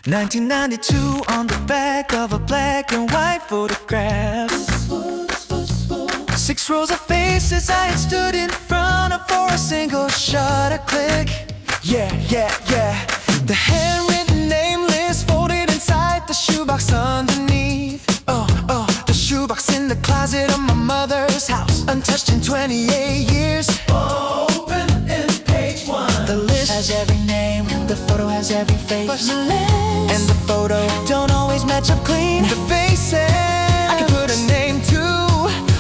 1992 on the back of a black and white photograph. 6 rows of faces I had stood in front of for a single shot, a click. Yeah, yeah, yeah. The handwritten name list folded inside the shoebox underneath. The shoebox in the closet of my mother's house, untouched in 28 years. Open in page 1. The list has every name, the photo has every face, but the list and the photo don't always match up clean. The faces I can put a name to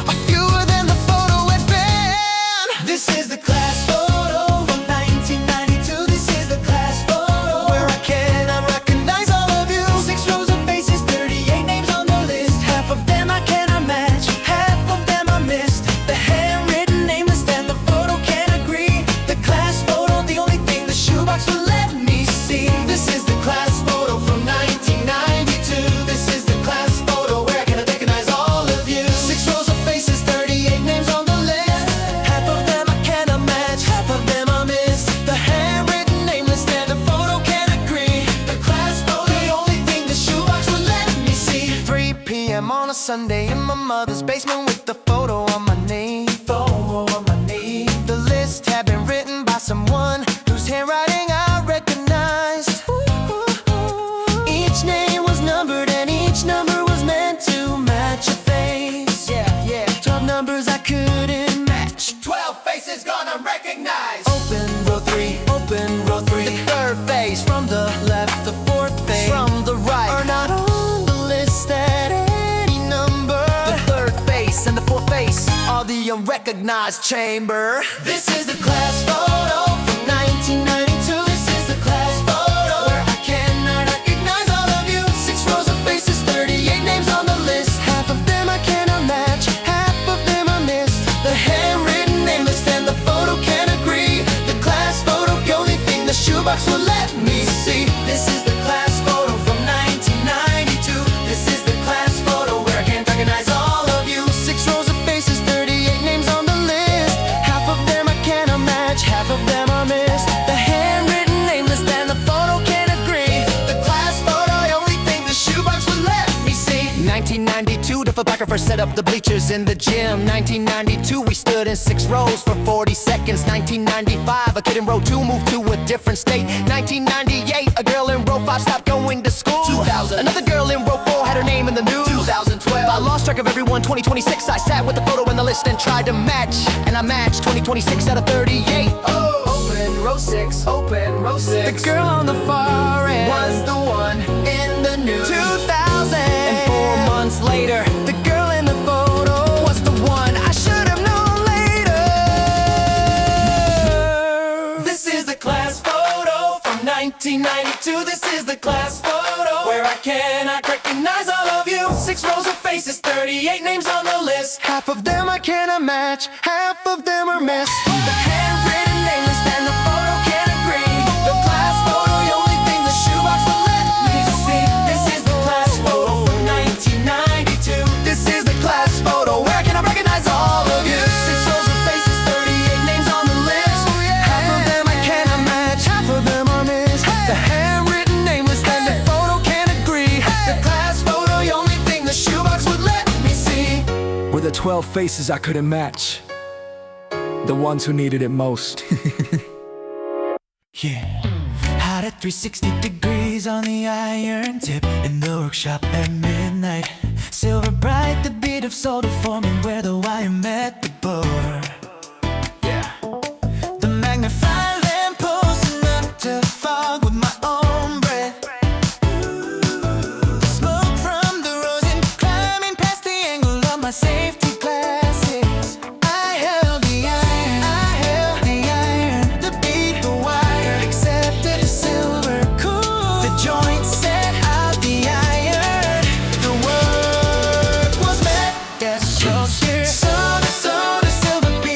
are fewer than the photo had been. This is the class photo from 1992. This is the class photo where I cannot recognize all of you. 6 rows of faces, 38 names on the list. Half of them I cannot match, half of them I missed. The handwritten name list and the photo can't agree. The class photo, the only thing the shoebox will let me see. This is the class photo from 1992. This is the class photo where I cannot recognize all of you. 6 rows of faces, 38 names on the list. Half of them I cannot match, half of them I missed. The handwritten name list and the photo can't agree. The class photo, the only thing the shoebox will let me see. 3 p.m. on a Sunday in my mother's basement with the photo on my knee. The list had been written by someone whose handwriting I recognized. Each name was numbered and each number was meant to match a face. Yeah, 12 numbers I couldn't match. 12 faces gonna recognize. Open row 3, open row 3. The third face from the left, the fourth face from the right are not on the list at any number. The third face and the fourth face are the unrecognized chamber. This is the class photo from 1992. This is the class photo where I cannot recognize all of you. 6 rows of faces, 38 names on the list. Half of them I cannot match, half of them I missed. The handwritten name list and the photo can't agree. The class photo, the only thing the shoebox will let me see. This is the class photo from 1992. This is the class photo where I can't recognize all of you. 6 rows of faces, 38 names on the list. Half of them I cannot match, half of them I missed. The handwritten name list and the photo can't agree. The class photo, the only thing the shoebox will let me see. 1992, the photographer set up the bleachers in the gym. 1992, we stood in 6 rows for 40 seconds. 1995, a kid in row 2 moved to a different state. 1998, a girl in row 5 stopped going to school. 2000, another girl in row 4 had her name in the news. 2012, I lost track of everyone. 2026, I sat with the photo in the list and tried to match, and I matched 2026 out of 38. Open row 6, open row 6. The girl on the far end was the one in the news. 2000, and 4 months later, the girl in the photo was the one I should have known later. This is the class photo from 1992. This is the class photo where I cannot recognize all of you. 6 rows of faces, 38 names on the list. Half of them I cannot match, half of them are missed. The handwritten name list and the photo can't agree. The class photo, the only thing the shoebox will let me see. This is the class photo from 1992. This is the class photo where can I recognize all of you. 6 rows of faces, 38 names on the list. Half of them I cannot match, half of them are missed. The handwritten name list and the photo can't agree. The class photo, the only thing the shoebox would let me see. Were the 12 faces I couldn't match, the ones who needed it most. Yeah. Hot at 360 degrees on the iron tip in the workshop at midnight. Silver bright, the beat of solder forming where the wire met the bore. Yeah. The magnified lamp post enough to fog with my own breath. The smoke from the rosin climbing past the angle of my safety glasses. I held the iron, the beat, the wire, accepted the silver cool. The joint set out the iron, the work was met. Yes, so here, so the silver beat.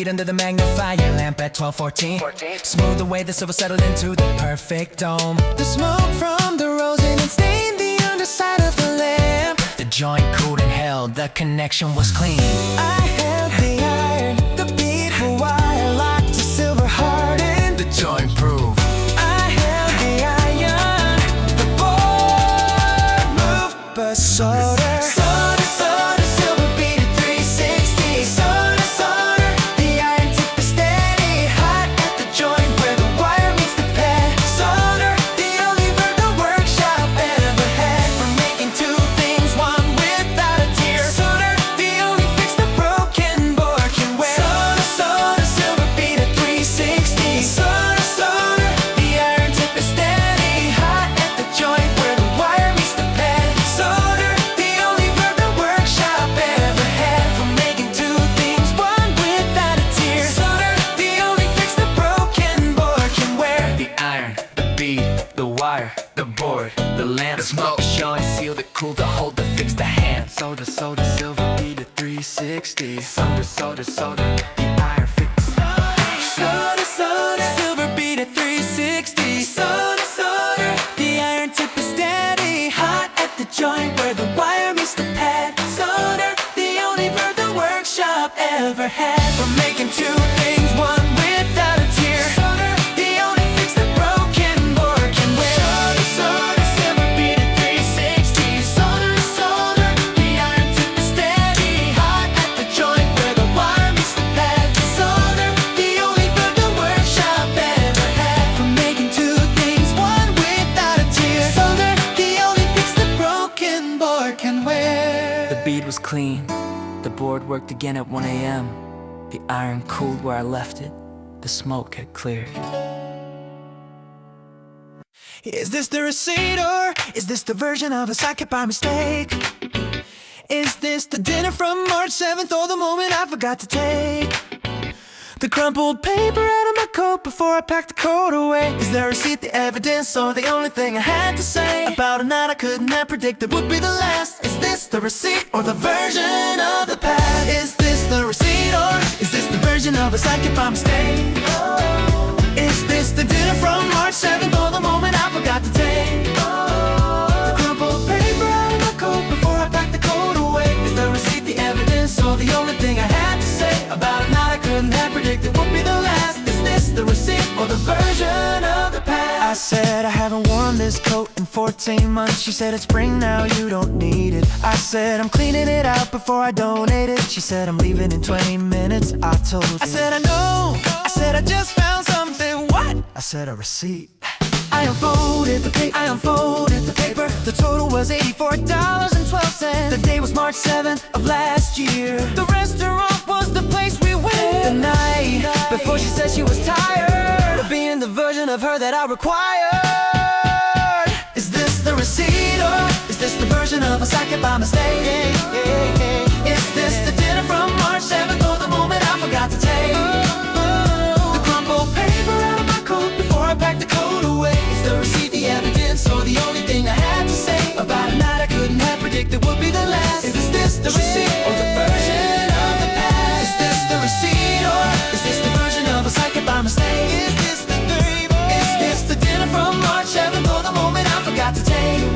beat under the magnifier lamp at 12:14. Smooth the way the silver settled into the perfect dome. The smoke from the rosin and stained the underside of the lamp. The joint cooled and held, the connection was clean. I held the iron, the bead for wire locked to silver hardened. The joint proved. I held the iron, the board moved, but solder. Smoke, shine, seal, the cool, the hold, the fix, the hand. Solder, silver bead at 360. Solder, the iron fix. Solder, silver bead at 360. Solder, the iron tip is steady. Hot at the joint where the wire meets the pad. Solder, the only verb the workshop ever had. For making two things, one without a tear. Solder, the only fix the broken board can wear. Was clean. The board worked again at 1 a.m. The iron cooled where I left it. The smoke had cleared. Is this the receipt or is this the version of a socket by mistake? Is this the dinner from March 7th or the moment I forgot to take? The crumpled paper out of my coat before I packed the coat away. Is the receipt the evidence or the only thing I had to say about a night I couldn't have predicted would be the last? Is this the receipt or the version of the past? Is this the receipt or is this the version of a psychic by mistake? Is this the dinner from March 7th or the moment I forgot to take? The crumpled paper out of my coat before I packed the coat away. Is the receipt the evidence or the only thing I had to say about a night I couldn't have predicted would be the last? Is this the receipt or the version of the past? I said I haven't worn this coat in 14 months. She said it's spring now, you don't need it. I said I'm cleaning it out before I donate it. She said I'm leaving in 20 minutes. I told her I said I know. I said I just found something. What? I said a receipt. I unfolded the paper. The total was $84.12. The day was March 7th of last year. The restaurant was the place we went. The night before she said she was tired of being the version of her that I required. Is this the receipt or is this the version of a psychic by mistake? Is this the dinner from March 7th or the moment I forgot to take? The crumpled paper out of my coat before I packed the coat away. Is the receipt the evidence or the only thing I had to say about a night I couldn't have predicted would be the last? Is this the receipt or the version of the past? Is this the receipt or is this the version of a psychic by mistake? Is this the dream? Is this the dinner from March 7th or the moment I forgot to take? The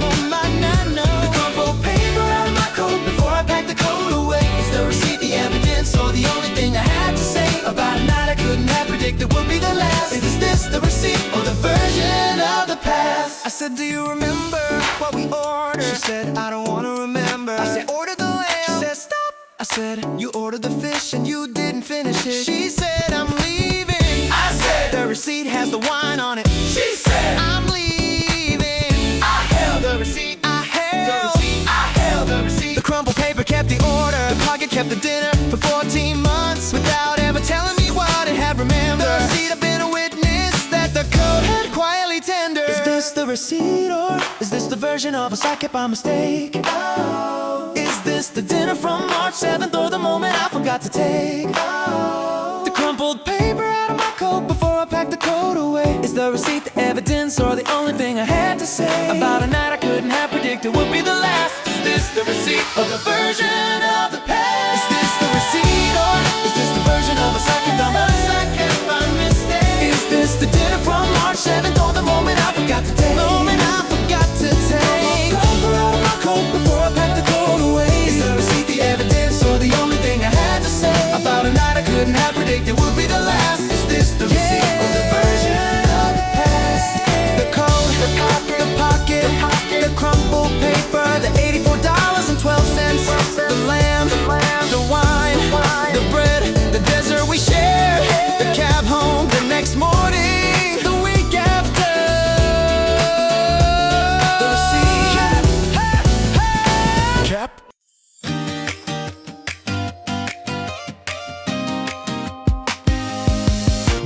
crumpled paper out of my coat before I packed the coat away. Is the receipt the evidence or the only thing I had to say about a night I couldn't have predicted would be the last? Is this the receipt or the version of the past? I said, do you remember what we ordered? She said, I don't wanna remember. I said, order the lamb. She said, stop. I said, you ordered the fish and you didn't finish it. She said, I'm leaving. I said, the receipt has the wine on it. She said, I'm leaving. I held the receipt. I held the receipt. The crumpled paper kept the order. The pocket kept the dinner for 14 months without ever telling me what it had remembered. The receipt had been a witness that the code had quietly tendered. Is this the receipt or is this the version of a psychic by mistake? Oh. Is this the dinner from March 7th or the moment I forgot to take? Oh. The crumpled paper out of my coat before I packed the coat away. Is the receipt the evidence or the only thing I had to say about a night I couldn't have predicted would be the last? Is this the receipt or the version of the past? Is this the receipt or is this the version of a psychic by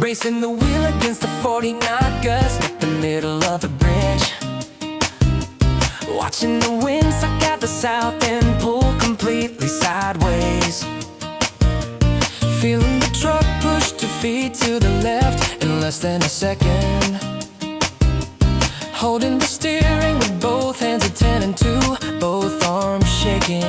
Racing the wheel against the 40-knot gust at the middle of the bridge. Watching the wind suck out the south end, pull completely sideways. Feeling the truck push 2 feet to the left in less than a second. Holding the steering with both hands at 10 and 2, both arms shaking.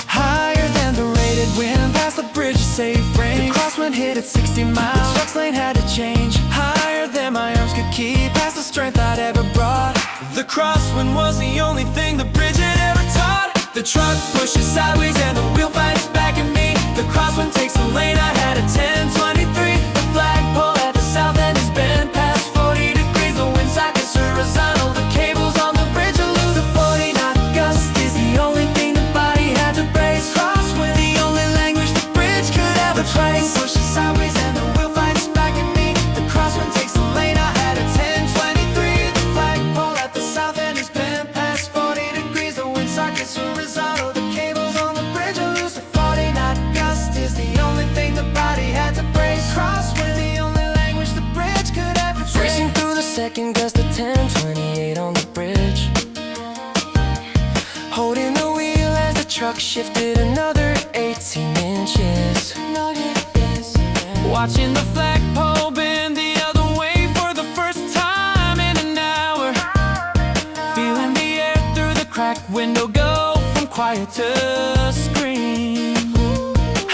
Higher than the rated wind, past the bridge, safe range. The crosswind hit at 60 miles, the truck's lane had to change. Higher than my arms could keep, past the strength I'd ever brought. The crosswind was the only thing the bridge had ever taught. The truck pushes sideways and the wheel fights back at me. The crosswind takes the lane I had at 10:23. The flagpole at the south end is bent past 40 degrees. The wind sockets horizontal, the cables on the bridge are loose. The 40-knot gust is the only thing the body had to brace. Crosswind, the only language the bridge could ever trace. Pushes sideways and the wheel fights back at me. The crosswind takes the lane I had at 10:23. The flagpole at the south end is bent past 40 degrees. The wind sockets horizontal, the cables on the bridge are loose. The 40-knot gust is the only thing the body had to brace. Crosswind, the only language the bridge could ever trace. Racing through the second gust at 10:28 on the bridge. Holding the wheel as the truck shifted another 18 inches. Watching the flagpole bend the other way for the first time in an hour. Feeling the air through the cracked window go from quiet to scream.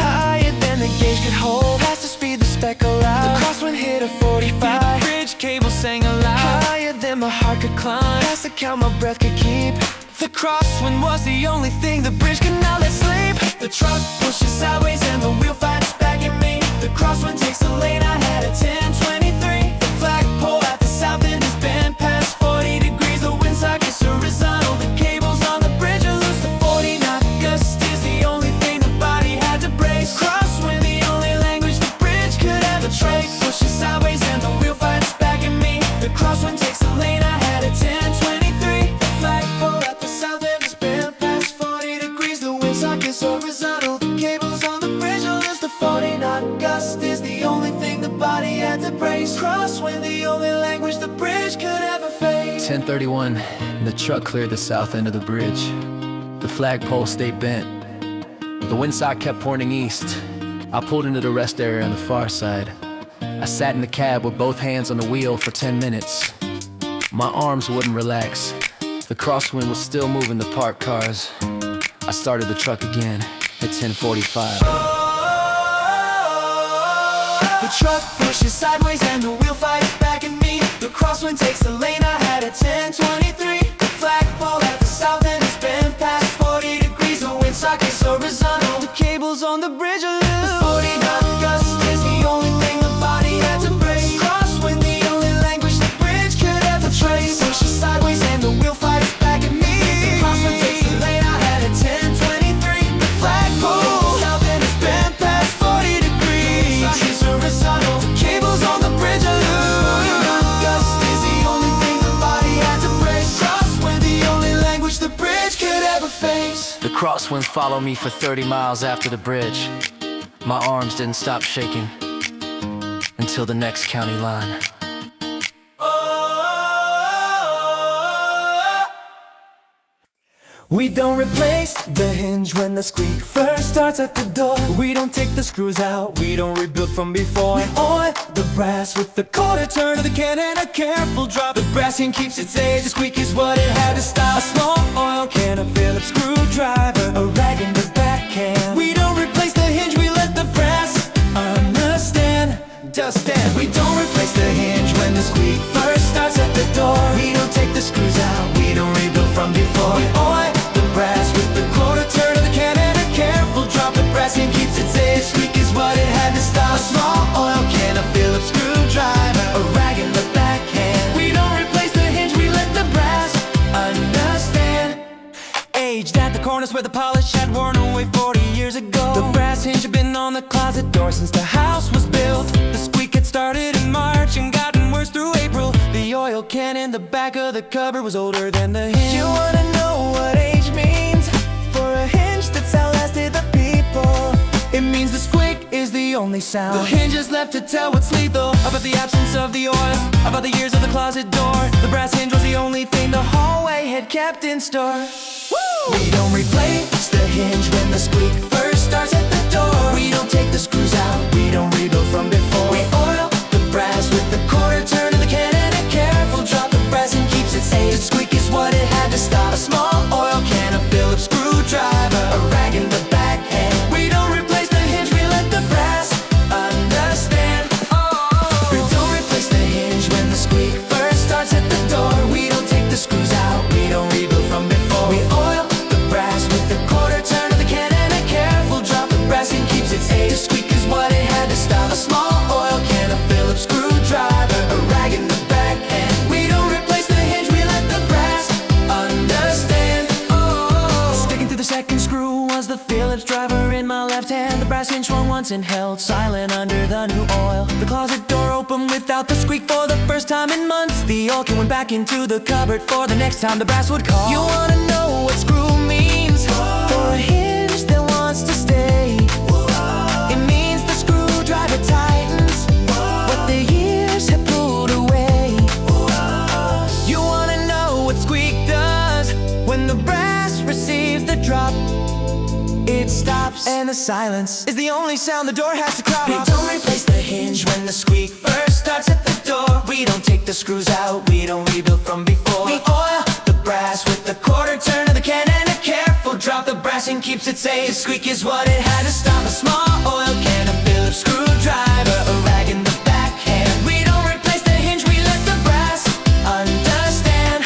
Higher than the gauge could hold, past the speed the spec allowed. The crosswind hit a 45. The bridge cable sang aloud. Higher than my heart could climb, past the count my breath could keep. The crosswind was the only thing the bridge could not let sleep. The truck pushes sideways and the wheel fights back at me. The crosswind takes the lane I had at 10:23. The flagpole at the south end is bent past 40 degrees. The wind sockets horizontal, the cables on the bridge are loose. The 40-knot gust is the only thing the body had to brace. Crosswind, the only language the bridge could ever trace. Pushes sideways and the wheel fights back at me. The crosswind takes the lane I had at 10:23. The flagpole at the south end is bent past 40 degrees. The wind sockets horizontal, the cables on the bridge are loose. The 40-knot gust is the only thing the body had to brace. Crosswind, the only language the bridge could ever face. 10:31, and the truck cleared the south end of the bridge. The flagpole stayed bent. The windsock kept pointing east. I pulled into the rest area on the far side. I sat in the cab with both hands on the wheel for 10 minutes. My arms wouldn't relax. The crosswind was still moving the parked cars. I started the truck again at 10:45. The truck pushes sideways and the wheel fights back at me. The crosswind takes the lane I had at 10:23. The flagpole at the south end is bent past 40 degrees. The wind sockets horizontal, the cables on the bridge are loose. The 40-knot gust is the only thing the body had to brace. Crosswind, the only language the bridge could ever trace. Pushes sideways and the wheel fights back at me. The crosswind takes the lane I had at 10:23. The flagpole south end is bent past 40 degrees. Horizontal, cables on the bridge are loose. The gust is the only thing the body had to brace. Crosswind, the only language the bridge could ever face. The crosswind followed me for 30 miles after the bridge. My arms didn't stop shaking until the next county line. We don't replace the hinge when the squeak first starts at the door. We don't take the screws out, we don't rebuild from before. We oil the brass with the quarter turn of the can and a careful drop. The brass can keeps its age, the squeak is what it had to stop. A small oil can, a Phillips screwdriver, a rag in the backhand. We don't replace the hinge, we let the brass understand. Just stand. We don't replace the hinge when the squeak first starts at the door. We don't take the screws out, we don't rebuild from before. We oil brass with the quarter turn of the can and a careful drop. The brass can keeps its age, squeak is what it had to stop. A small oil can, a Phillips screwdriver, a rag in the backhand. We don't replace the hinge, we let the brass understand. Aged at the corners where the polish had worn away 40 years ago. The brass hinge had been on the closet door since the house was built. The squeak had started in March and gotten worse through April. The oil can in the back of the cupboard was older than the hinge. You wanna know what age means for a hinge that's outlasted the people? It means the squeak is the the only sound. The hinge is left to tell what's lethal, about the absence of the oil, about the years of the closet door. The brass hinge was the only thing the hallway had kept in store. Woo! We don't replace the hinge when the squeak first starts at the door. We don't take the screws out, we don't rebuild from before. We oil the brass with the quarter turn of the can and a careful drop. The brass and keeps it safe. The squeak is what it had to stop. A small oil can, a Phillips screwdriver, a rag in the backhand. We don't replace the hinge, we let the brass understand. We don't replace the hinge when the squeak first starts at the door. We don't take the screws out, we don't rebuild from before. We oil the brass with the quarter turn of the can and a careful drop. The brass and keeps it safe. The squeak is what it had to stop. A small oil can, a Phillips screwdriver, a rag in the backhand. We don't replace the hinge, we let the brass understand. Sticking to the second screw was the Phillips driver in my left hand. The brass hinge swung once and held silent under the new oil. The closet door opened without the squeak for the first time in months. The oil can went back into the cupboard for the next time the brass would call. You wanna know what screw means? For a hinge that wants to stay, it means the screwdriver tightens what the years have pulled away. You wanna know what squeak does when the brass receives the drop? It stops, and the silence is the only sound the door has to crop. We don't replace the hinge when the squeak first starts at the door. We don't take the screws out, we don't rebuild from before. We oil the brass with the quarter turn of the can and a careful drop. The brass and keeps it safe. The squeak is what it had to stop. A small oil can, a Phillips screwdriver, a rag in the backhand. We don't replace the hinge, we let the brass understand.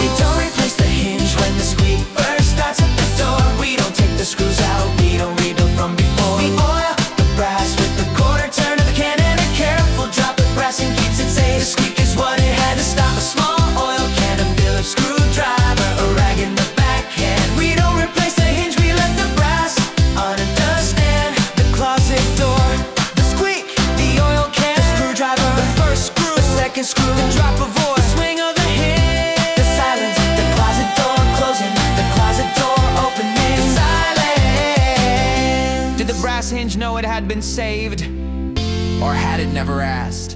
We don't replace the hinge when the squeak first starts at the door. We don't take the screws out, we don't rebuild from before. We oil the brass with the quarter turn of the can and a careful drop. The brass and keeps it safe. The squeak is what it had to stop. A small oil can, a Phillips screwdriver, a rag in the backhand. We don't replace the hinge, we let the brass understand. The closet door, the squeak, the oil can, the screwdriver, the first screw, the second screw, the drop of oil, the swing of the hinge, the silence, the closet door closing, the closet door opening, silence. Did the brass hinge know it had been saved, or had it never asked?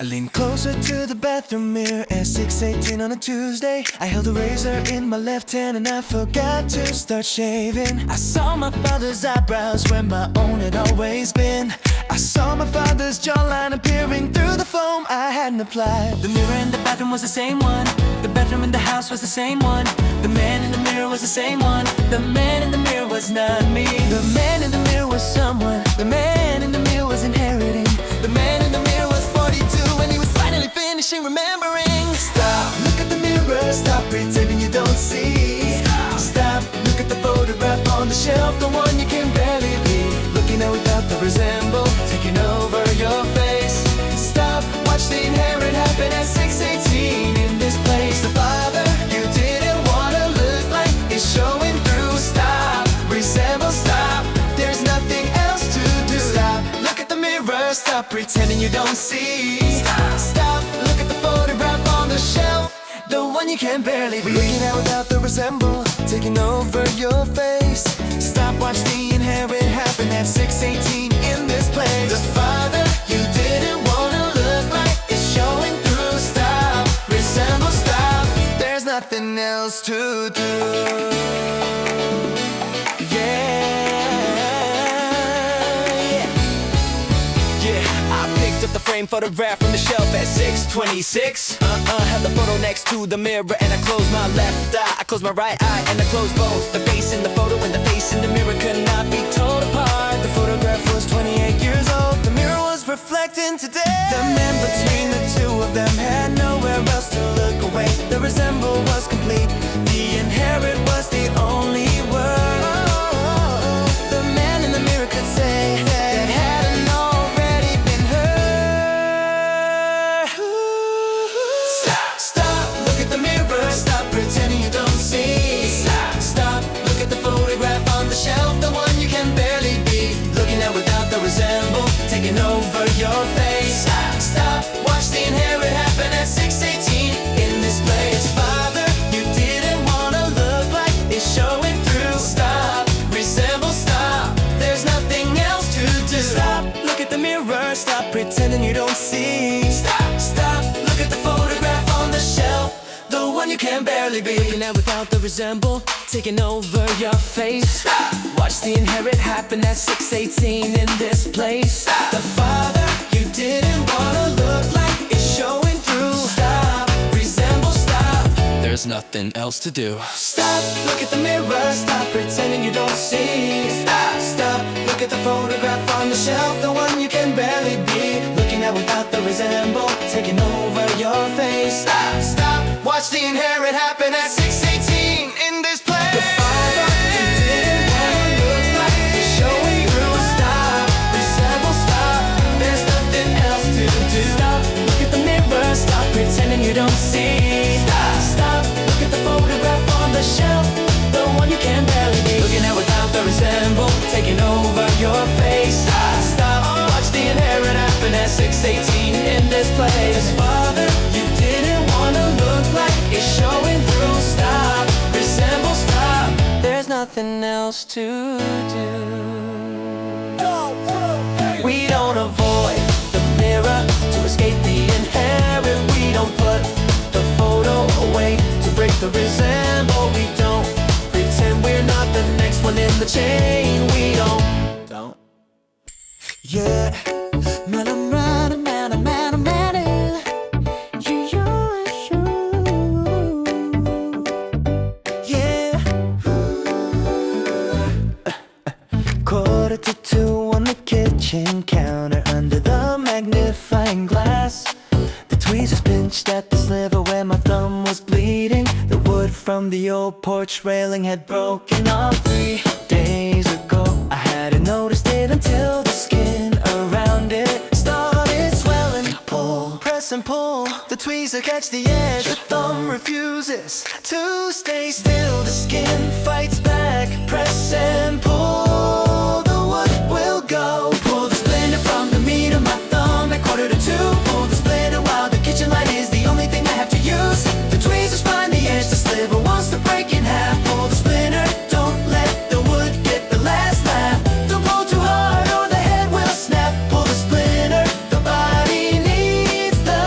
I leaned closer to the bathroom mirror at 6:18 on a Tuesday. I held a razor in my left hand and I forgot to start shaving. I saw my father's eyebrows where my own had always been. I saw my father's jawline appearing through the foam I hadn't applied. The mirror in the bathroom was the same one. The bathroom in the house was the same one. The man in the mirror was the same one. The man in the mirror was not me. The man in the mirror was someone. The man in the mirror was inheriting. The man in the mirror was 42 when he was finally finishing remembering. Stop, look at the mirror, stop pretending you don't see. Stop, look at the photograph on the shelf, the one you can barely read. Looking out without the resemble, taking over your face. Stop, watch the inherit happen at 6:18 in this place. The father you didn't wanna look like is showing through. Stop, resemble, stop, there's nothing else to do. Stop, look at the mirror, stop pretending you don't see. Stop, look at the photograph on the shelf, the one you can barely read. Looking out without the resemble, taking over your face. Stop, watch the inherit happen at 6:18 in this place. The father you didn't wanna look like is showing through. Stop, resemble, stop, there's nothing else to do. Up the frame photograph from the shelf at 6:26. Have the photo next to the mirror and I close my left eye. I close my right eye and I close both. The face in the photo and the face in the mirror could not be told apart. The photograph was 28 years old. The mirror was reflecting today. The man between the two of them had nowhere else to look away. The resemble was complete. The inherit was the only word. The man in the mirror could say that hadn't already been heard. Stop, look at the mirror, stop pretending you don't see. Stop, look at the photograph can barely be. Looking at without the resemble, taking over your face. Watch the inherit happen at 6:18 in this place. The father you didn't wanna look like is showing through. Stop, resemble, stop. There's nothing else to do. Stop, look at the mirror. Stop pretending you don't see. Stop, look at the photograph on the shelf, the one you can barely be. Looking at without the resemble, taking over your face. Stop, watch the inherit happen at 6:18 in this place. The father you didn't wanna look like is showing through. Stop, resemble, stop. There's nothing else to do. Stop, look at the mirror, stop pretending you don't see. Stop, Look at the photograph on the shelf, the one you can barely be. looking at without the resemble, taking over your face. Stop, watch the inherit happen at 6:18 in this place. Father, you didn't wanna look like it's showing through. Stop, resemble, stop. There's nothing else to do. We don't avoid the mirror to escape the inherit. We don't put the photo away to break the resemble. We don't pretend we're not the next one in the chain. We don't. Yeah, man, I'm running, man, I'm man, I'm man. You. Yeah. 1:45 on the kitchen counter under the magnifying glass. The tweezers pinched at the sliver where my thumb was bleeding. The wood from the old porch railing had broken off 3 days ago. I hadn't noticed it until the skin around it started swelling. Pull, press and pull, the tweezer catch the edge. The thumb refuses to stay still. The skin fights back, press and pull. The wood will go. Pull the splinter from the meat of my thumb at 1:45. Pull the splinter while the kitchen light is the only thing I have to use. The tweezers find the edge, the sliver wants to break in half. Pull the splinter, don't let the wood get the last laugh. Don't pull too hard or the head will snap. Pull the splinter, the body needs the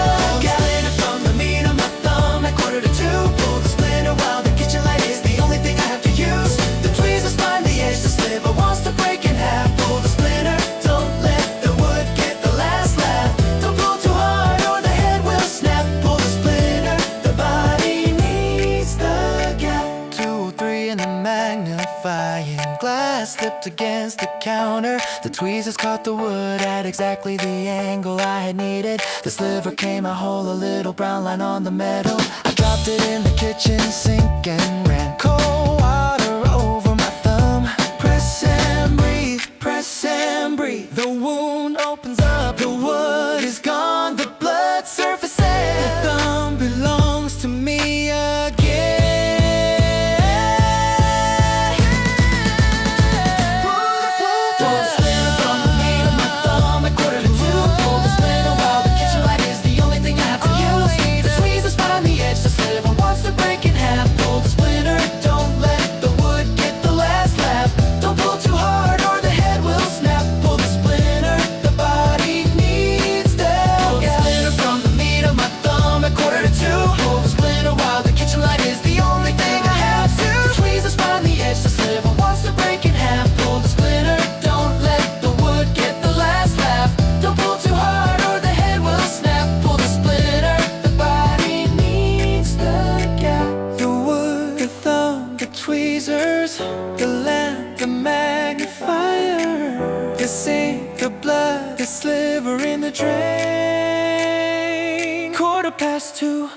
gap. Splinter from the meat of my thumb at 1:45. Pull the splinter while the kitchen light is the only thing I have to use. The tweezers find the edge, the sliver wants to break in half. Pull the splinter, don't let the wood get the last laugh. Don't pull too hard or the head will snap. Pull the splinter, the body needs the gap. 203 in the magnifying glass slipped against the counter. The tweezers caught the wood at exactly the angle I had needed. The sliver came a whole a little brown line on the metal. I dropped it in the kitchen sink and ran cold water over my thumb. Press and breathe, press and breathe. The wound opens up, the wood is gone, the blood surfaces. The thumb belongs to me again. Pull the splinter from the meat of my thumb at 1:45. Pull the splinter while the kitchen light is the only thing I have to use. The tweezers find the edge, the sliver wants to break in half. Pull the splinter, don't let the wood get the last laugh. Don't pull too hard or the head will snap. Pull the splinter, the body needs the gap. Pull the splinter from the meat of my thumb at 1:45. Pull the splinter while the kitchen light is the only thing I have to. The tweezers find the edge, the sliver wants to break in half. Pull the splinter, don't let the wood get the last laugh. Don't pull too hard or the head will snap. Pull the splinter, the body needs the gap. The wood, the thumb, the tweezers, the lamp, the magnifier, the sink, the blood, the sliver in the drain. 2:15.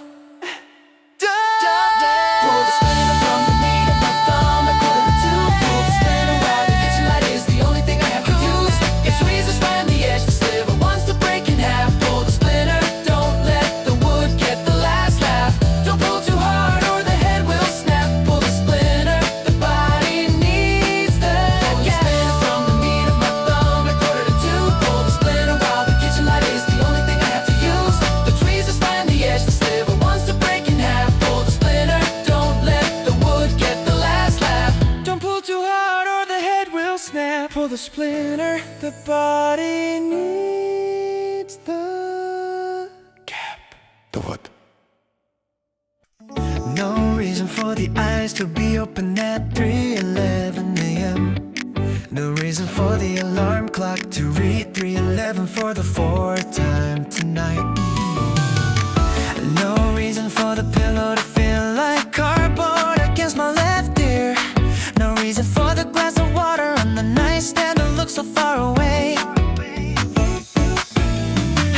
Pull the splinter from the meat of my thumb at 1:45. Pull the splinter while the kitchen light is the only thing I have to use. The tweezers find the edge, the sliver wants to break in half. Pull the splinter, don't let the wood get the last laugh. Don't pull too hard or the head will snap. Pull the splinter, the body needs the gap. Pull the splinter from the meat of my thumb at 1:45. Pull the splinter while the kitchen light is the only thing I have to use. The tweezers find the edge, the sliver wants to break in half. Pull the splinter, don't let the wood get the last laugh. Don't pull too hard or the head will snap. Pull the splinter, the body needs the gap. The what? No reason for the eyes to be open at 3:11 a.m. No reason for the alarm clock to read 3:11 for the 4th time tonight. No reason for the pillow to feel like cardboard against my left ear. No reason for the glass of water on the nightstand to look so far away.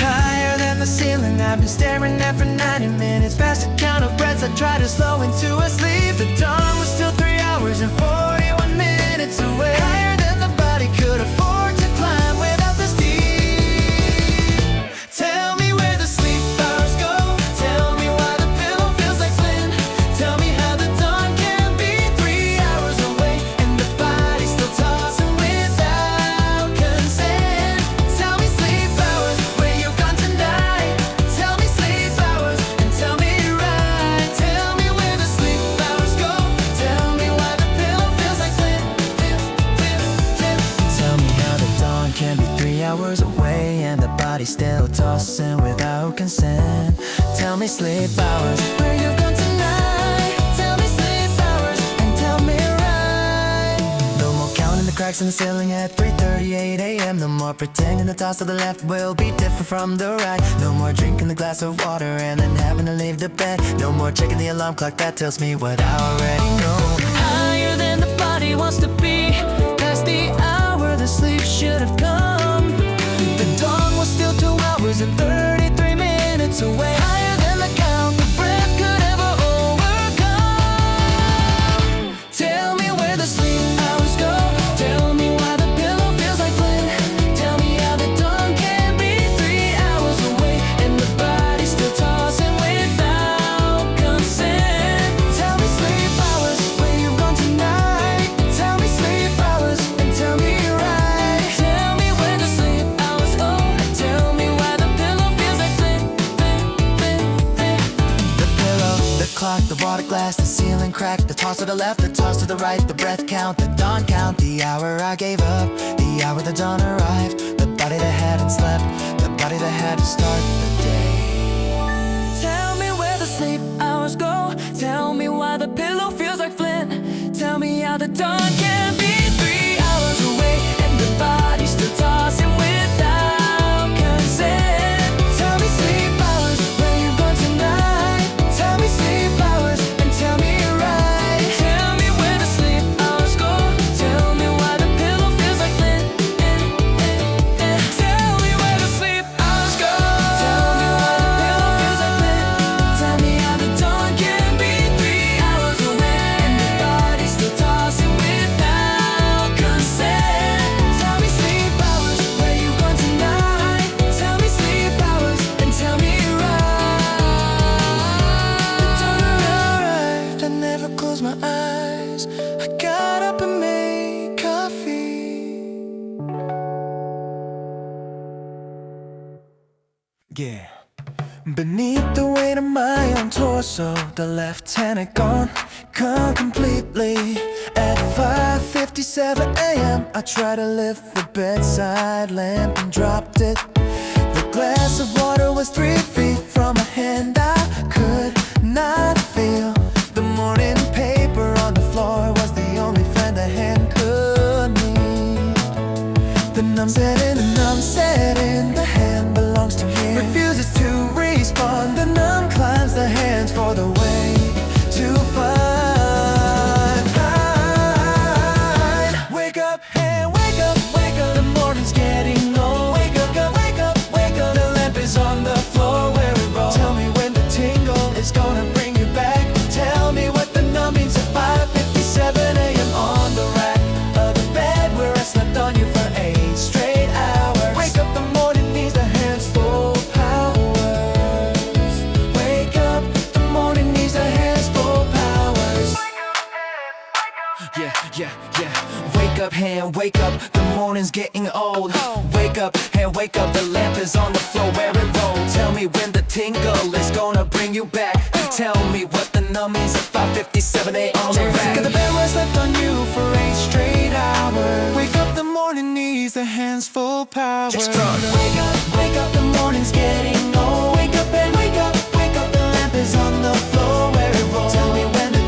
Higher than the ceiling I've been staring at for 90 minutes. Past the count of breaths I tried to slow into a sleep. The dawn was still 3 hours and 41 minutes away. Higher than the body could afford to climb without the steep. Tell me where the sleep hours go. Tell me why the pillow feels like Flynn. Tell me how the dawn can be 3 hours away and the body's still tossing without consent. Tell me sleep hours, where you've gone tonight. Tell me sleep hours and tell me right. Tell me where the sleep hours go. Tell me why the pillow feels like Flynn. Tell me how the dawn can be 3 hours away and the body's still tossing without consent. Tell me sleep hours, where you've gone tonight. Tell me sleep hours and tell me right. No more counting the cracks in the ceiling at 3:38 a.m. No more pretending the toss to the left will be different from the right. No more drinking the glass of water and then having to leave the bed. No more checking the alarm clock that tells me what I already know. Higher than the body wants to be, past the hour the sleep should have come. The dawn was still 2 hours and 33 minutes away. Higher than the count the breath could ever overcome. Tell me where the sleep hours go. Tell me why the pillow feels like Flynn. Tell me how the dawn can be 3 hours away and the body's still tossing without consent. Tell me sleep hours, where you've gone tonight. Tell me sleep hours and tell me right. Tell me where the sleep hours go. Tell me why the pillow feels like Flynn. The pillow, the clock, the water glass, the ceiling crack, the toss to the left, the toss to the right, the breath count, the dawn count, the hour I gave up, the hour the dawn arrived, the body that hadn't slept, the body that had to start the day. Tell me where the sleep hours go. Tell me why the pillow feels like Flynn. Tell me how the dawn can be 3 hours away and the body's still tossing without consent. Tell me sleep hours, where you've gone tonight. Tell me sleep hours and tell me right. Tell me where the sleep hours go. Tell me why the pillow feels like Flynn. Tell me where the sleep hours go. Tell me why the pillow feels like Flynn. Tell me how the dawn can be 3 hours away and the body's still tossing without consent. Tell me sleep hours, where you've gone tonight. Tell me sleep hours and tell me right. The dawn arrived, I never closed my eyes. I got up and made coffee. Yeah. Beneath the weight of my own torso, the left hand had gone completely. At 5:57 a.m. I tried to lift the bedside lamp and dropped it. The glass of water was 3 feet from my hand. I could not feel. The morning paper on the floor was the only friend the hand could need. The numb setting, the numb setting, the hand belongs to me. Refuses to respond. The numb climbs the hands for the way to find. Wake up, hand, wake up, wake up. The morning's getting old. Wake up, wake up, wake up. The lamp is on the floor where it rolls. Tell me when the tingle is gonna bring you back. Tell me what the numb means at 5:57 a.m. on the rack of the bed where I slept on you for 8 straight hours. Wake up, the morning needs the hands full powers. Wake up, the morning needs the hands full powers. Yeah, yeah, yeah. Wake up, hand, wake up. The morning's getting old. Wake up, hand, wake up. The lamp is on the floor where it rolled. Tell me when the tingle is gonna bring you back. Tell me what the numb is at 5:57 a.m. on the rack. Got the bed where I slept on you for 8 straight hours. Wake up, the morning needs the hands full power. Wake up, the morning's getting old. Wake up and wake up, wake up. The lamp is on the floor where it rolls. Tell me when the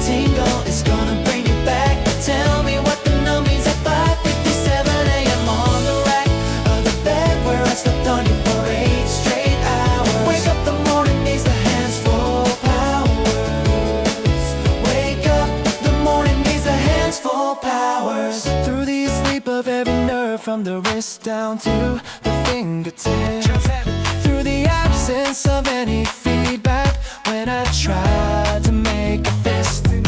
hours. Through the sleep of every nerve, from the wrist down to the fingertips. Through the absence of any feedback, when I tried to make a fist. Through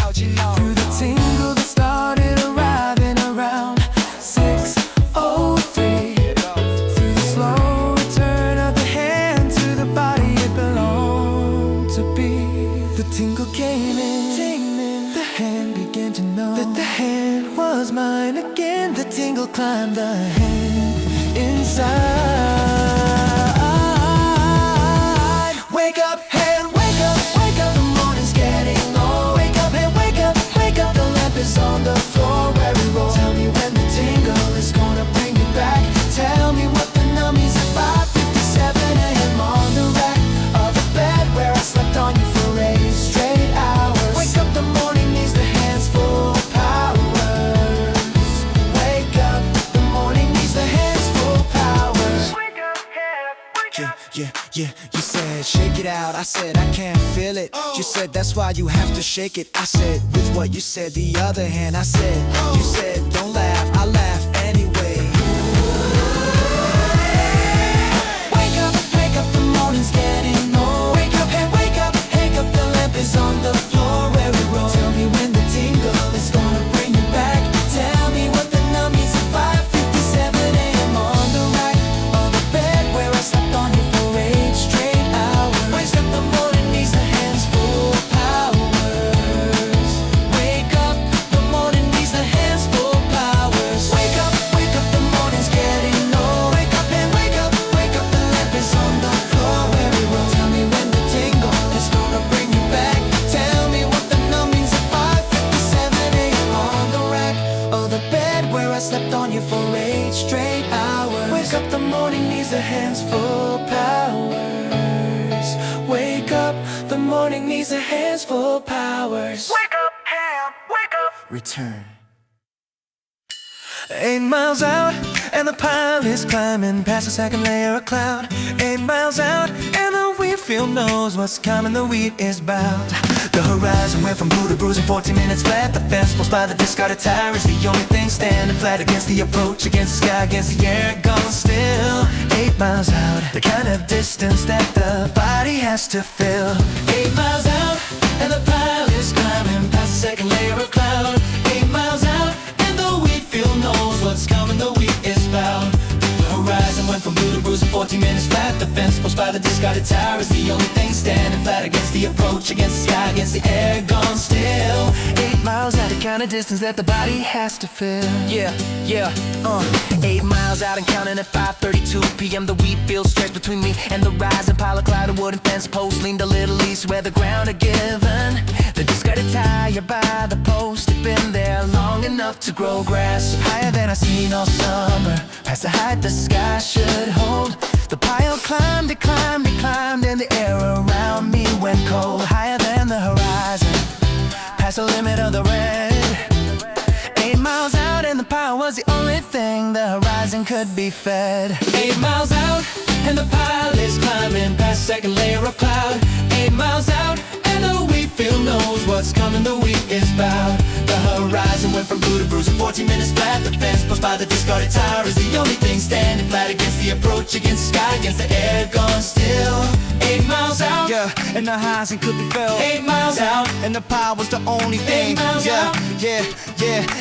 the tingle that started arriving around 6:03. Through the slow return of the hand to the body it belonged to be. The tingle came in, the hand began to know that the hand was mine again. The tingle climbed the hand inside. Wake up, hand, wake up, wake up, the morning's getting low. Wake up, hand, wake up, the lamp is on the floor where we roll. Tell me when the tingle is gonna bring you back. Tell me what the nummies at 5:57 a.m. on the rack of the bed where I slept on you for 8 straight hours. Wake up, the morning needs the hands full powers. Wake up, the morning needs the hands full powers. Wake up, yeah, you said shake it out. I said I can't feel it. You said that's why you have to shake it. I said with what you said, the other hand I said, you said don't laugh, I laugh anyway. Wake up, the morning's getting old. Wake up, hand, wake up, the lamp is on the floor where we roll. Tell me when the tingle is gonna bring you back. Tell me what the nummies at 5:57 a.m. on the rack of the bed where I slept on you for 8 straight hours. Wake up, the morning needs the hands full powers. Wake up, the morning needs the hands full powers. Wake up, the morning's getting old. Wake up, and wake up, the lamp is on the floor where we roll. Tell me when the tingle is gonna bring you back. Tell me what the nummies at 5:57 a.m. on the rack of the bed where I slept on you for 8 straight hours. Wake up, the morning needs the hands full powers. Wake up, the morning needs the hands full powers. Wake up, ham, wake up. Return. 8 miles out, and the pile is climbing past the second layer of cloud. 8 miles out, and the wheat field knows what's coming, the wheat is bound. The horizon went from blue to bruising 14 minutes flat. The fence post by the discarded tire is the only thing standing flat against the approach, against the sky, against the air, gone still. 8 miles out, the kind of distance that the body has to fill. 8 miles out, and the pile is climbing past the second layer of cloud. 8 miles out, and the wheat field knows what's coming, the wheat is bound. The horizon went from blue to bruising 14 minutes flat. The fence post by the discarded tire is the only thing standing flat against the approach, against the sky, against the air, gone still. 8 miles out, the kind of distance that the body has to fill. 8 miles out and counting at 5:32 p.m. The wheat field stretched between me and the rising pile of cloud. A wooden fence post leaned a little east where the ground had given. The discarded tire by the post had been there long enough to grow grass higher than I've seen all summer, past the height the sky should hold. The pile climbed, it climbed, it climbed, and the air around me went cold. Higher than the horizon, past the limit of the red. 8 miles out, and the pile was the only thing the horizon could be fed. 8 miles out, and the pile is climbing past second layer of cloud. 8 miles out, and the wheat field knows what's coming, the wheat is bowed. The horizon went from blue to bruising 14 minutes flat. The fence post by the discarded tire is the only thing standing flat against the approach, against the sky, against the air, gone still. 8 miles out, and the horizon could be filled. 8 miles out, and the pile was the only thing. 8 miles out,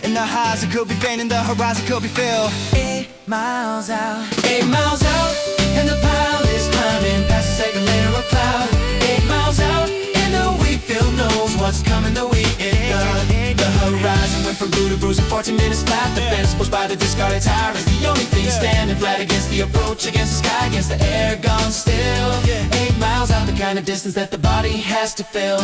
and the horizon could be faint, and the horizon could be filled. 8 miles out, 8 miles out, and the pile is climbing past the second layer of cloud. 8 miles out, and the wheat field knows what's coming, the wheat is done. The horizon went from blue to bruising 14 minutes flat. The fence post by the discarded tire is the only thing standing flat against the approach, against the sky, against the air, gone still. 8 miles out, the kind of distance that the body has to fill.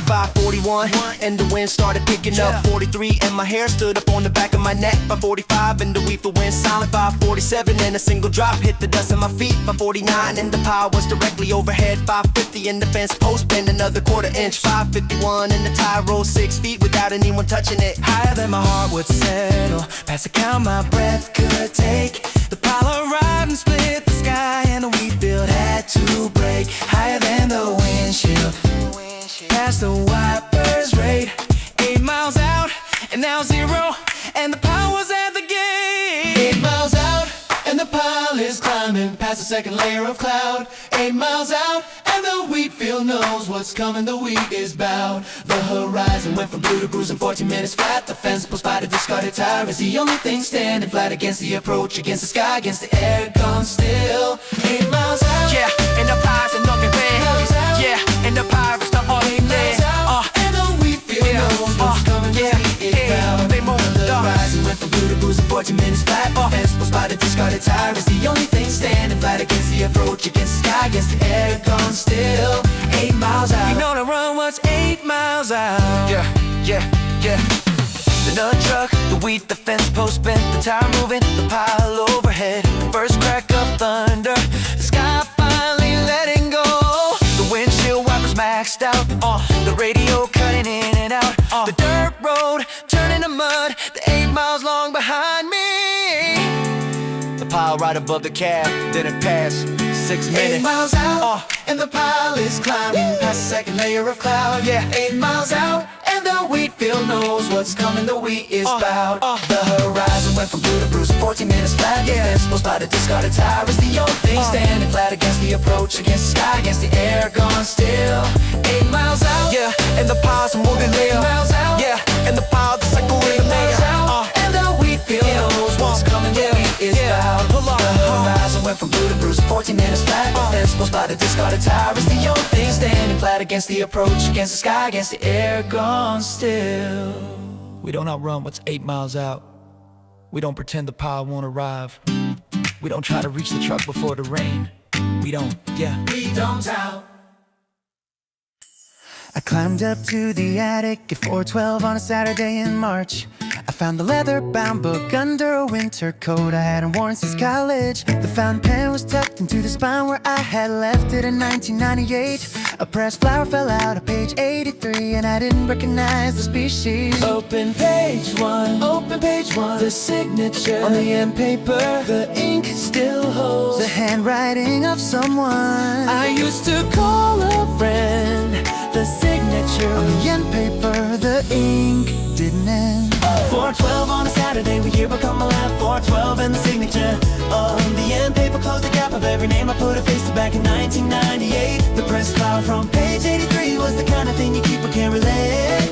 5:41, and the wind started picking up. 43, and my hair stood up on the back of my neck. 5:45, and the weeper went silent. 5:47, and a single drop hit the dust of my feet. 5:49, and the pile was directly overhead. 5:50, and the fence post bent another quarter inch. 5:51, and the tire rose 6 feet without anyone touching it. Higher than my heart would settle, past the count my breath could take. The pile arrived and split the sky, and the wheat field had to break. Higher than the windshield, past the wipers rate. 8 miles out, and now 0, and the power's at the gate. 8 miles out, and the pile is climbing past the second layer of cloud. 8 miles out, and the wheat field knows what's coming, the wheat is bowed. The horizon went from blue to bruised in 14 minutes flat. The fence post by the discarded tire is the only thing standing flat against the approach, against the sky, against the air, gone still. 8 miles out, Yeah, and the pies are knocking red. Yeah, and the pirates the only land. and the wheat field knows what's coming, the wheat is bowed. They moved The horizon went from blue to bruised in 14 minutes flat. The fence post by the discarded tire is the only thing standing flat against the approach, against the sky, against the air, gone still. 8 miles out. You know the run was 8 miles out. Yeah, yeah, yeah. The nut truck, the wheat, the fence post bent, the tire moving, the pile overhead. The first crack of thunder, the sky finally letting go. The windshield wipers maxed out, the radio cutting in and out. The dirt road turning to mud, the 8 miles long behind me. The pile right above the cab, didn't pass 6 minutes. 8 miles out, and the pile is climbing past the second layer of cloud. Yeah. 8 miles out, and the wheat field knows what's coming, the wheat is bowed. The horizon went from blue to bruised in 14 minutes flat. The fence post by the discarded tire is the only thing standing flat against the approach, against the sky, against the air, gone still. 8 miles out, Yeah, and the piles are moving 8 real. miles out, Yeah, and the pile the cycle in 8 the miles mayor. out, and the wheat field knows what's coming, the wheat is bowed. The horizon went from blue to bruised in 14 minutes flat. The fence post by the discarded tire is the only thing standing flat against the approach, against the sky, against the air, gone still. We don't outrun what's 8 miles out. We don't pretend the pile won't arrive. We don't try to reach the truck before the rain. We don't, yeah. We don't doubt. I climbed up to the attic at 4:12 on a Saturday in March. I found the leather-bound book under a winter coat I hadn't worn since college. The fountain pen was tucked into the spine where I had left it in 1998. A pressed flower fell out of page 83 and I didn't recognize the species. Open page 1, Open page 1, the signature on the end paper, the ink still holds. The handwriting of someone. I used to call a friend. The signature On the end paper, the ink didn't end. 412 on a Saturday with yearbook on my lap. 412 and the signature on the end paper. Close the gap of every name I put a face to back in 1998. The press file from page 83 was the kind of thing you keep but can't relate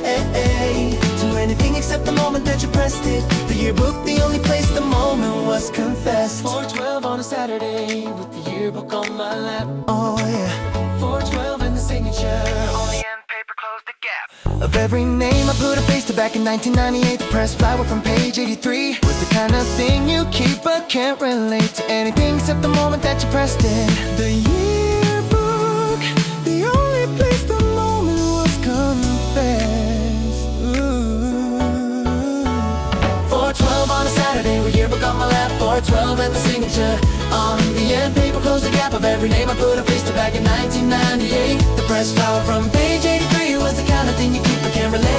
to anything except the moment that you pressed it. The yearbook, the only place the moment was confessed. 412 on a Saturday with the yearbook on my lap. Oh yeah. 412 and the signature on the end paper. Close the gap Of every name I put a face to back in 1998. The press flower from page 83 was the kind of thing you keep but can't relate to anything except the moment that you pressed it. The yearbook, the only place the moment was confessed. Ooh. 412 on a Saturday with yearbook on my lap. 412 and the signature on the end paper. Close the gap of every name I put a face to back in 1998. The press file from page 83 was the kind of thing you keep but can't relate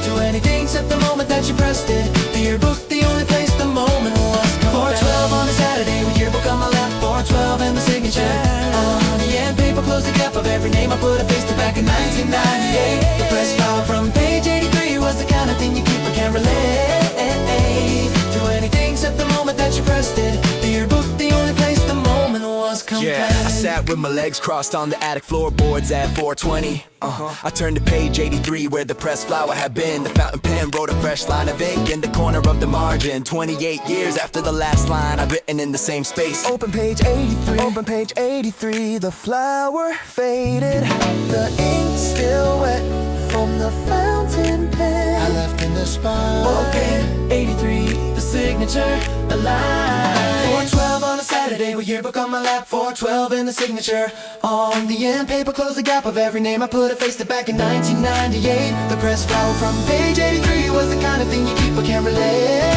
to anything except the moment that you pressed it. The yearbook, the only place the moment was confessed. 412 on a Saturday with yearbook on my lap. 412 and the signature on the end paper. Close the gap of every name I put a face to back in 1998. The press file from page 83 was the kind of thing you keep but can't relate to anything except the moment that you pressed it. The yearbook, the only place the moment was confessed. Yeah, I sat with my legs crossed on the attic floorboards at 4:20. I turned to page 83 where the pressed flower had been. The fountain pen wrote a fresh line of ink in the corner of the margin. 28 years after the last line I've written in the same space. Open page 83, open page 83. The flower faded, the ink still wet from the fountain pen I left in the spine. Okay, 83, the signature, alive. 412 on a Saturday with yearbook on my lap. 412 in the signature on the end paper. Close the gap of every name I put a face to back in 1998. The press flower from page 83 was the kind of thing you keep but can't relate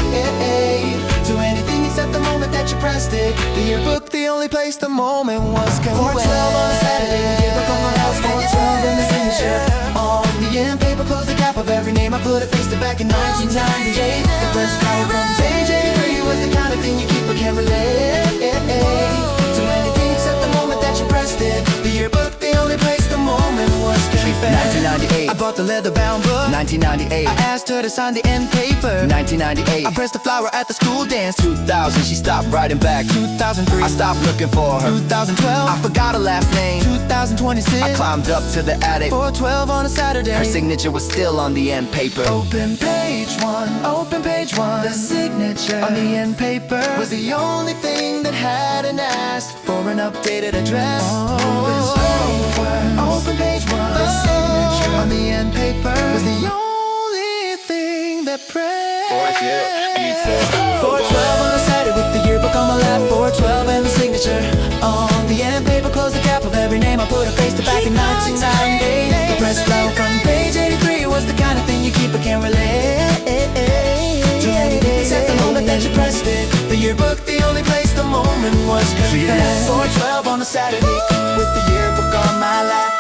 to anything except the moment that you pressed it. The yearbook, the only place the moment was confessed. 412 on a Saturday with yearbook on my lap. 412 in the signature on the end paper. Close the gap of every name I put a face to back in 1998. The press flower from page 83 was the kind of thing you keep but can't relate to anything except the moment that you pressed it. The yearbook, the only place the moment was confessed. 1998. I bought bought the leather-bound book. 1998, I asked her to sign the end paper. 1998, I pressed the flower at the school dance. 2000, she stopped writing back. 2003, I stopped looking for her. 2012, I forgot her last name. 2026, I climbed up to the attic. 412 on a Saturday. Her signature was still on the end paper. Open page one, open page one. The signature on the end paper was the only thing that hadn't asked for an updated address. Open page one. The signature on the end paper was the only thing that pressed. 412 on a Saturday with the yearbook on my lap. 412 and the signature on the end paper. Close the cap of every name. I put a face to back in 1998. The press flow from page 83 was the kind of thing you keep but can't relate to anything except the moment that you pressed it. The yearbook, the only place the moment was confessed. 412 on a Saturday with the yearbook on my lap.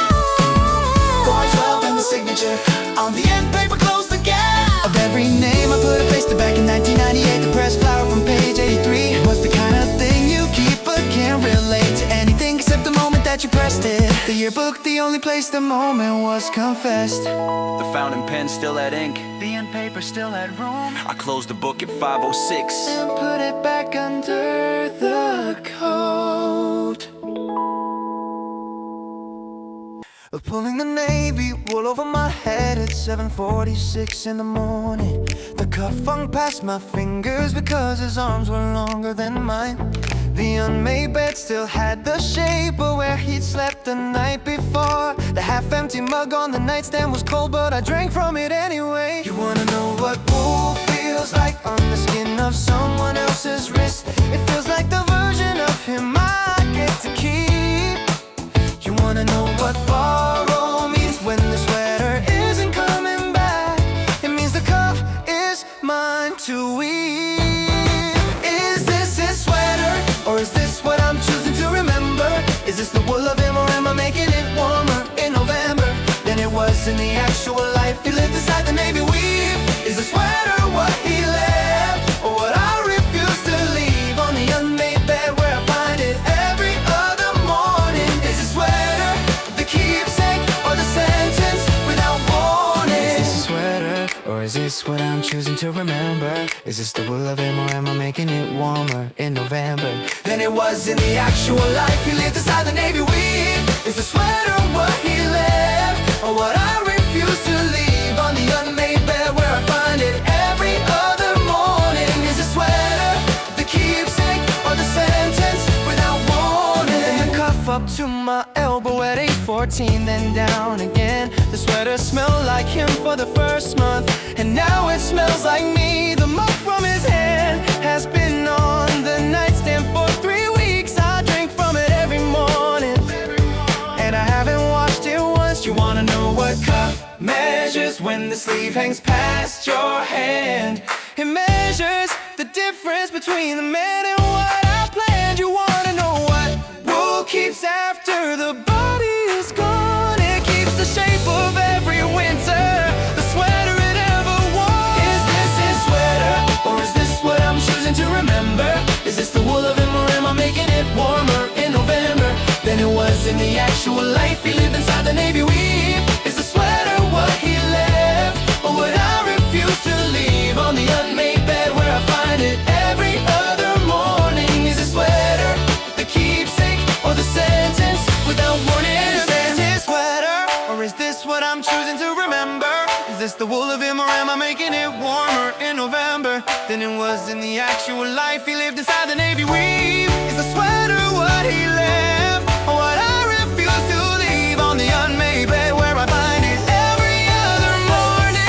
412 and the signature on the end paper. Close the gap of every name. I put a face to back in 1998. The press flower from page 83 was the kind of thing you keep but can't relate to anything except the moment that you pressed it. The yearbook, the only place the moment was confessed. The fountain pen still had ink. The end paper still had room. I closed the book at 5:06 and put it back under the coat. Pulling the navy wool over my head at 7:46 in the morning. The cuff hung past my fingers because his arms were longer than mine. The unmade bed still had the shape of where he'd slept the night before. The half-empty mug on the nightstand was cold, but I drank from it anyway. You wanna know what wool feels like on the skin of someone else's wrist? It feels like the version of him I get to keep. You wanna know what borrow means when the sweater isn't coming back? It means the cuff is mine to weave. Is this his sweater, or is this what I'm choosing to remember? Is this the wool of him, or am I making it warmer in November than it was in the actual life he lived inside the navy weave? Is the sweater what he left, or what I refuse to leave on the unmade bed where I find it every other morning? Is the sweater the keepsake, or the sentence without warning? Is this a sweater, or is this what I'm choosing to remember? Is this the wool of him, or am I making it warmer in November than it was in the actual life he lived inside the navy weave? Is the sweater what he left, or what I refuse to leave on the unmade bed where I find it every other morning? Is the sweater the keepsake, or the sentence without warning? Then the cuff up to my elbow at 8:14, then down again. The sweater smelled like him for the first month, and now it smells like me. The mug from his hand has been on the nightstand for 3 weeks. I drink from it every morning, and I haven't washed it once. You wanna know what cuff measures when the sleeve hangs past your hand? It measures the difference between the man and what I planned. You wanna know what wool keeps after the body is gone? It keeps the shape of every winter, the sweater it ever wore. Is this his sweater, or is this what I'm choosing to remember? Is this the wool of him, or am I making it warmer in November than it was in the actual life he lived inside the navy weave? Is the sweater what he left, or what I refuse to leave on the unmade bed where I find it every other morning? Is the sweater the keepsake, or the sentence without warning? Is this his sweater, or is this what I'm choosing to remember? Is this the wool of him, or am I making it warmer in November than it was in the actual life he lived inside the navy weave? Is the sweater what he left, or what I refuse to leave on the unmade bed where I find it every other morning?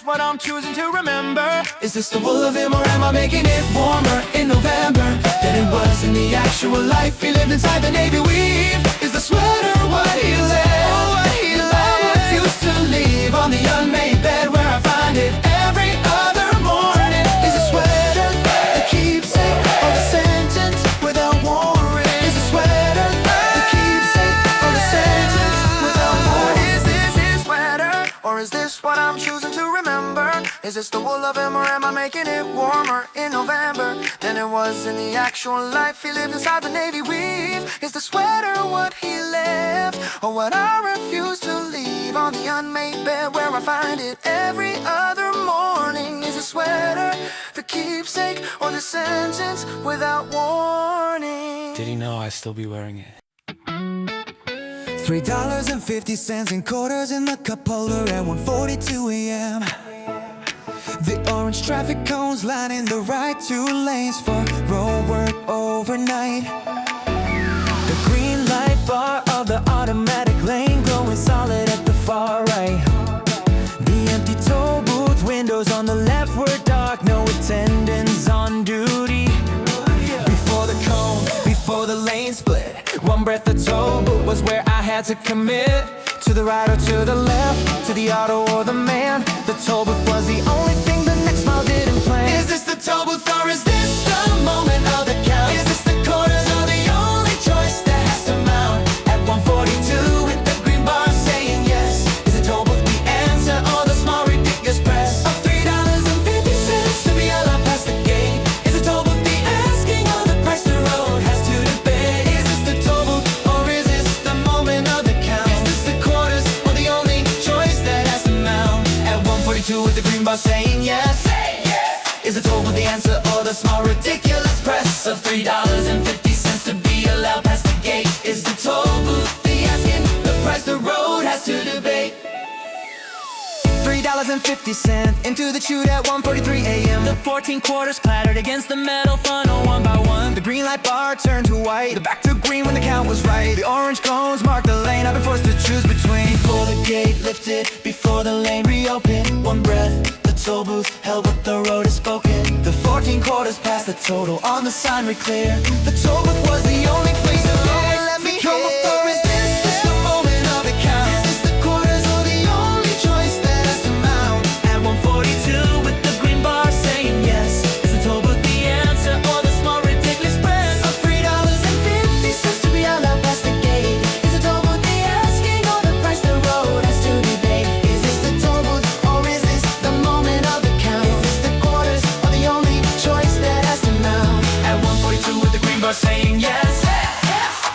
What I'm choosing to remember? Is this the wool of him, or am I making it warmer in November than it was in the actual life he lived inside the navy weave? Is the sweater what he left, or what he left? I refuse to leave on the unmade bed where I find it every other morning. Is the sweater the keepsake, or the sentence without warning? Is the sweater but I'm choosing to remember. Is this the wool of him or am I making it warmer in November than it was in the actual life he lived inside the navy weave? Is the sweater what he left or what I refuse to leave on the unmade bed where I find it every other morning? Is a sweater the keepsake or the sentence without warning? Did he know I'd still be wearing it? $3.50 in quarters in the cup holder at 1:42 a.m. The orange traffic cones lining the right two lanes for road work overnight. The green light bar of the automatic lane glowing solid at the far right. The empty toll booth windows on the left were dark, no attendants on duty. Before the cone, before the lane split, one breath the toll booth was where I had to commit. To the right or to the left, to the auto or the man. The toll booth was the only thing the next mile didn't plan. Is this the toll booth or is this the moment of the count? Is this the quarters or the only choice that has to mount? At 1:42 with the green bar saying yes. Is the toll booth the answer or the small ridiculous press of $3.50 to be allowed past the gate? Is the toll booth the asking or the price the road has to debate? Is this the toll booth or is this the moment of the count? Is this the quarters or the only choice that has to mount? At 1:42 with the green bar saying yes. Is the toll booth the answer or the small ridiculous press of $3.50 to be allowed past the gate? Is the toll booth the asking, the price the road has to debate? $3.50 into the chute at 1:43 a.m. The 14 quarters clattered against the metal funnel one by one. The green light bar turned to white, the back to green when the count was right. The orange cones marked the lane I've been forced to choose between. Before the gate lifted, before the lane reopened, one breath, the toll booth held what the road has spoken. The 14 quarters past the total on the sign read clear. The toll booth was the only place to go. Let me hear. Or is this the moment of the count? Is this the quarters or the only choice that has to mount? At 1:42 with the green bar saying yes. Is the toll booth the answer or the small ridiculous press of $3.50 to be allowed past the gate? Is the toll booth the asking or the price the road has to debate? Is this the toll booth or is this the moment of the count? Is this the quarters or the only choice that has to mount? At 1:42 with the green bar saying yes.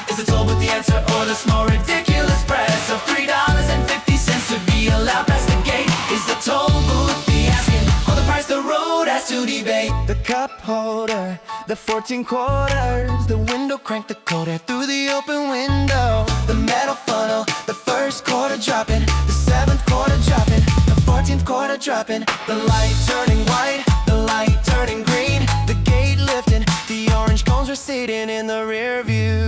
Is the toll booth the answer or the small ridiculous press of $3.50 to be allowed past the gate? Is the toll booth the asking or the price the road has to debate? The cup holder, the 14 quarters, the window cranked the cold air through the open window. The metal funnel, the first quarter dropping, the 7th quarter dropping, the 14th quarter dropping. The light turning white, the light turning green, the gate lifting, the orange cones receding in the rear view.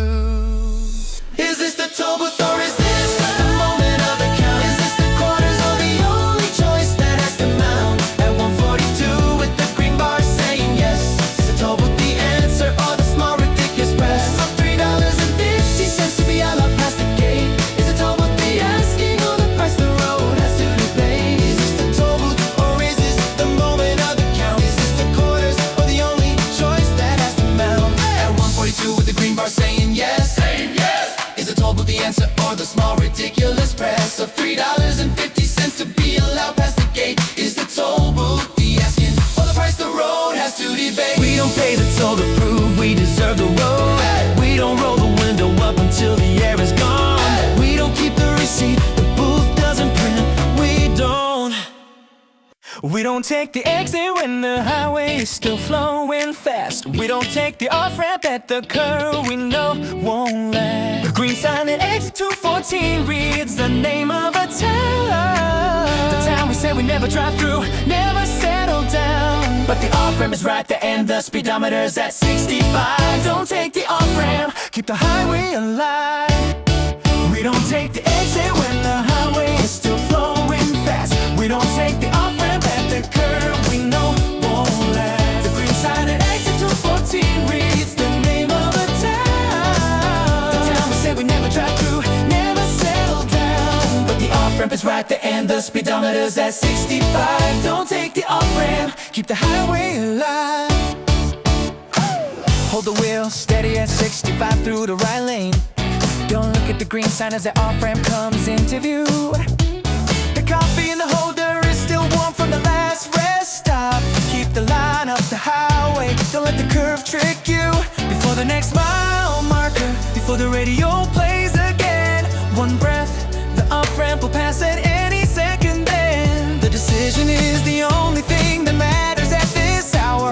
Is this the toll booth or is this the moment of the count? Is this the quarters or the only choice that has to mount? At 1:42 with the green bar saying yes. Is the toll booth the answer or the small ridiculous press of $3.50 to be allowed past the gate? Is the toll booth the asking or the price the road has to debate? Is this the toll booth or is this the moment of the count? Is this the quarters or the only choice that has to mount? At 1:42 with the green bar saying yes. Is the toll booth the answer or the small ridiculous press of $3.50 to be allowed past the gate? Is the toll booth the asking or the price the road has to debate? We don't pay the toll to prove we deserve the road. We don't roll the window up until the air is gone. We don't keep the receipt, the booth doesn't print. We don't take the exit when the highway is still flowing fast. We don't take the off-ramp at the curve we know won't last. The green sign at exit 214 reads the name of a town. The town we said we never drive through, never settle down. But the off-ramp is right there and the speedometer's at 65. Don't take the off-ramp, keep the highway alive. We don't take the exit when the highway is still flowing fast. We don't take the off-ramp at the curve we know won't last. The green sign at exit 214 reads the name of a town. The town we said we never drive through, never settle down. But the off-ramp is right there and the speedometer's at 65. Don't take the off-ramp, keep the highway alive. Hold the wheel steady at 65 through the right lane. Don't look at the green sign as the off-ramp comes into view. The coffee in the holder warm from the last rest stop. Keep the line up the highway, don't let the curve trick you. Before the next mile marker, before the radio plays again. One breath, the off-ramp will pass at any second then. The decision is the only thing that matters at this hour.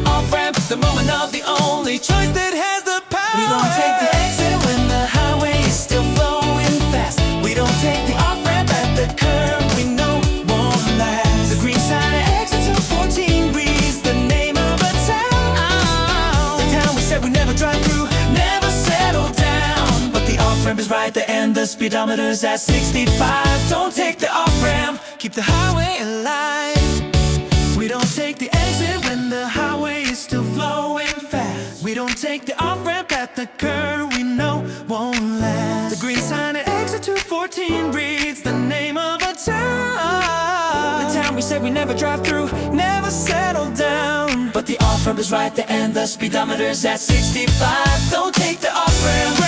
Off-ramp, the moment of the only choice that has the power. We don't take the exit when the highway is still flowing fast. We don't take the off-ramp at the curve we know won't last. The green sign at exit 214 reads the name of a town. The town we said we never drive through, never settle down. But the off-ramp is right there and the speedometer's at 65. Don't take the off-ramp, keep the highway alive. We don't take the exit when the highway is still flowing fast. We don't take the off-ramp at the curve we know won't last. The green sign at exit 214 reads the name of a town. The town we said we never drive through, never settle down. But the off-ramp is right there and the speedometer's at 65. Don't take the off-ramp.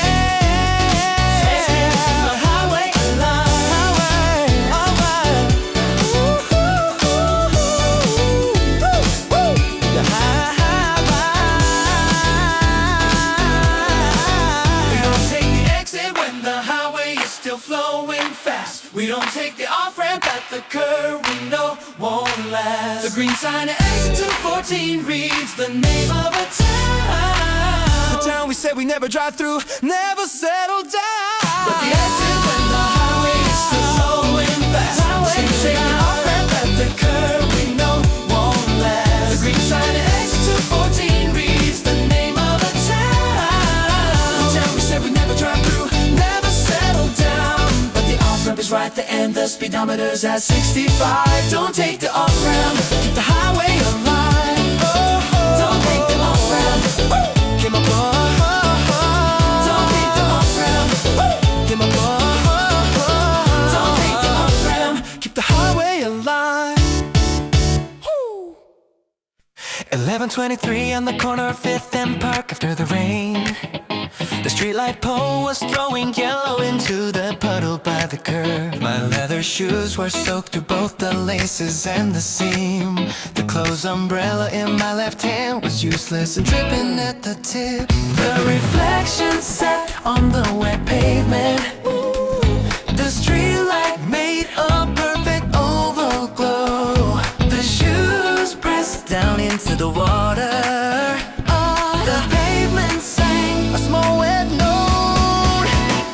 Flowing fast. We don't take the off-ramp at the curve we know won't last. The green sign at exit 214 reads the name of a town. The town we said we never drive through, never settle down. But the exit when the highway is still flowing fast. So we take the off-ramp at the curve we know won't last. The green sign at exit 214 reads the name of a town. The town we said we never drive through, never settle down. Off-ramp is right there and the speedometer's at 65. Don't take the off-ramp, keep the highway alive. Don't take the off-ramp, keep my Don't take the off-ramp, keep my Don't take the off-ramp, keep the highway alive. 11:23 on the corner of 5th and Park after the rain. The streetlight pole was throwing yellow into the puddle by the curb. My leather shoes were soaked through both the laces and the seam. The closed umbrella in my left hand was useless and dripping at the tip. The reflection set on the wet pavement. The streetlight made a perfect oval glow. The shoes pressed down into the water. The pavement sang a small wet note.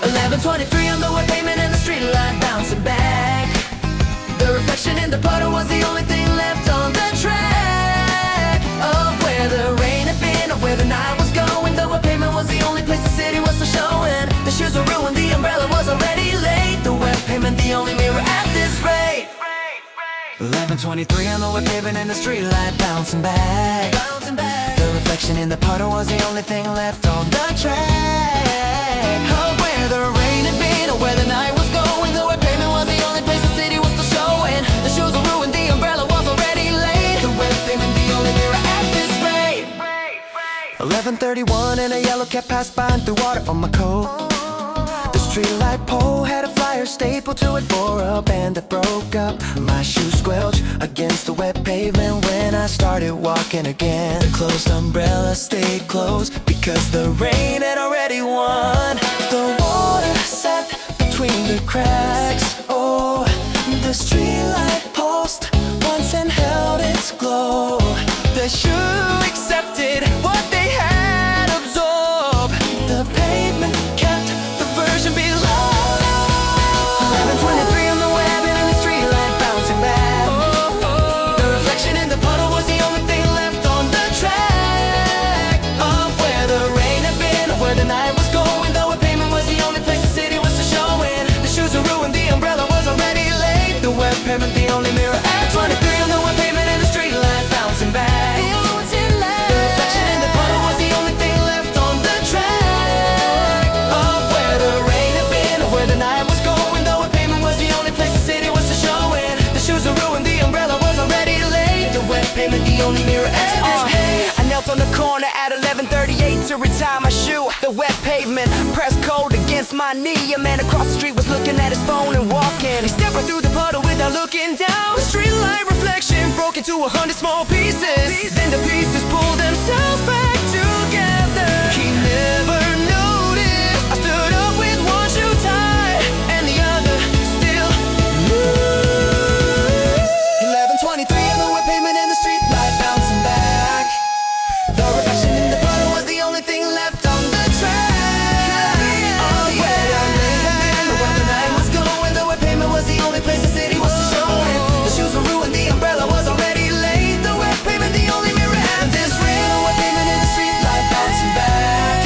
11:23 on the wet pavement and the street light bouncing back. The reflection in the puddle was the only thing left on the track of where the rain had been, or where the night was going. The wet pavement was the only place the city was still showing. The shoes were ruined, the umbrella was already late. The wet pavement, the only mirror at this rate. 11:23 on the wet pavement and the street light bouncing back. The reflection in the puddle was the only thing left on the track of where the rain had been, or where the night was going. The wet pavement was the only place the city was still showing. The shoes were ruined, the umbrella was already late. The wet pavement, the only mirror at this rate. 11:31 and a yellow cat passed by and threw water on my coat. The streetlight pole had a flyer stapled to it for a band that broke up. My shoes squelched against the wet pavement when I started walking again. The closed umbrella stayed closed because the rain had already won. The water sat between the cracks. Oh, the streetlight post once and held its glow. The shoe accepted what they had absorbed. The pavement kept the version below. 11:23 on the web and the streetlight bouncing back. The reflection in the puddle was the only thing left on the track of where the rain had been, or where the night was going. Though a pavement was the only place the city was still showing. The shoes were ruined, the umbrella was already late. The wet pavement, the only mirror at 23 on the wet pavement and the streetlight bouncing back. The reflection in the puddle was the only thing left on the track of where the rain had been, or where the night was going. Though a pavement was the only place the city was still showing. The shoes were ruined, the umbrella was already late. The wet pavement, the only mirror at this rate. I knelt on the corner at 11:38 to retire my shoe. The wet pavement pressed cold against my knee. A man across the street was looking at his phone and walking. He stepped right through the puddle without looking down. The streetlight 100 small pieces. Then the pieces pull themselves back together. He never noticed I stood up with one shoe tied and the other still loose. 11:23 on the wet pavement and the street light bouncing back. The reflection in the puddle was the only thing left on the track. Oh yeah, where the night was going, the wet pavement was the only place the city was showing. The shoes were ruined, the umbrella was already laid. The wet pavement, the only mirror had this rain. The wet pavement in the street light bouncing back.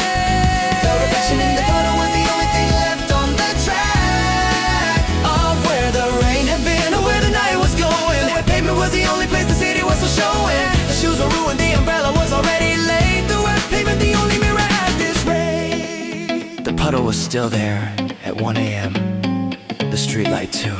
The reflection in the puddle was the only thing left on the track. Of where the rain had been or where the night was going. The wet pavement was the only place the city was showing. The shoes were ruined, the umbrella was already laid. The wet pavement, the only mirror had this rain. The puddle was still there at 1 a.m. The streetlight too.